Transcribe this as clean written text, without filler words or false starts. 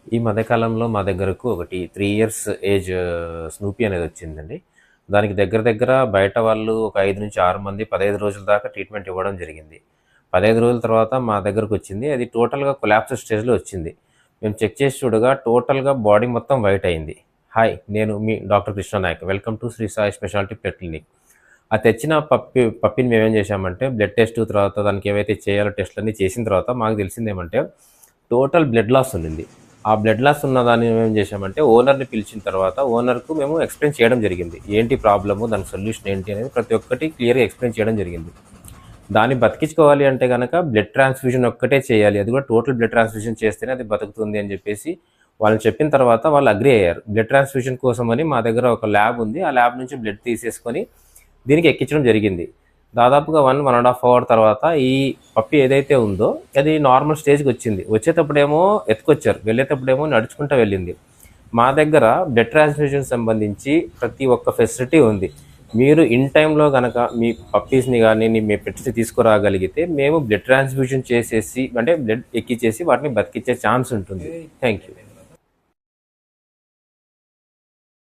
ఈ మధ్యకాలంలో మా దగ్గరకు ఒకటి 3 ఇయర్స్ ఏజ్ స్నూపీ అనేది వచ్చిందండి. దానికి దగ్గర దగ్గర బయట వాళ్ళు ఒక 5-6 మంది 15 రోజుల దాకా ట్రీట్మెంట్ ఇవ్వడం జరిగింది. 15 రోజుల తర్వాత మా దగ్గరకొచ్చింది. అది టోటల్‌గా కొలాప్స్ స్టేజ్‌లో వచ్చింది. మేము చెక్ చేసి చూడగా టోటల్‌గా బాడీ మొత్తం వైట్ అయింది. హాయ్! నేను మీ doctor Krishna Nayak. Welcome to Sri Sai speciality pet clinic. ఆ తెచ్చిన పప్పీని మేమేం చేశామంటే బ్లడ్ టెస్ట్ తర్వాత దానికి ఏవైతే చేయాలో టెస్ట్‌లన్నీ చేసిన తర్వాత మాకు తెలిసిందేమంటే టోటల్ బ్లడ్ లాస్ ఉండింది. ఆ బ్లడ్ లాస్ ఉన్న దాన్ని మేమేం చేశామంటే ఓనర్‌ని పిలిచిన తర్వాత ఓనర్‌కు మేము ఎక్స్‌ప్లెయిన్ చేయడం జరిగింది. ఏంటి ప్రాబ్లము? దాని సొల్యూషన్ ఏంటి? అనేది ప్రతి ఒక్కటి క్లియర్‌గా ఎక్స్‌ప్లెయిన్ చేయడం జరిగింది. దాన్ని బతికించుకోవాలి అంటే గనక బ్లడ్ ట్రాన్స్‌ఫ్యూజన్ ఒక్కటే చేయాలి. అది కూడా టోటల్ బ్లడ్ ట్రాన్స్‌ఫ్యూజన్ చేస్తేనే అది బతుకుతుంది అని చెప్పేసి వాళ్ళు చెప్పిన తర్వాత వాళ్ళు అగ్రీ అయ్యారు. బ్లడ్ ట్రాన్స్‌ఫ్యూజన్ కోసమని మా దగ్గర ఒక ల్యాబ్ ఉంది. ఆ ల్యాబ్ నుంచి బ్లడ్ తీసేసుకొని దీనికి ఎక్కించడం జరిగింది. దాదాపుగా 1.5 అవర్ తర్వాత ఈ పప్పి ఏదైతే ఉందో అది నార్మల్ స్టేజ్‌కి వచ్చింది. వచ్చేటప్పుడేమో ఎత్తుకొచ్చారు. వెళ్ళేటప్పుడేమో నడుచుకుంటూ వెళ్ళింది. మా దగ్గర బ్లడ్ ట్రాన్స్‌ఫ్యూజన్ సంబంధించి ప్రతి ఒక్క ఫెసిలిటీ ఉంది. మీరు ఇన్ టైమ్‌లో గనక మీ పప్పీస్‌ని గానీ, మీ పెట్స్‌ని తీసుకురాగలిగితే మేము బ్లడ్ ట్రాన్స్‌ఫ్యూజన్ చేసేసి అంటే బ్లడ్ ఎక్కిచ్చేసి వాటిని బతికిచ్చే ఛాన్స్ ఉంటుంది. Thank you.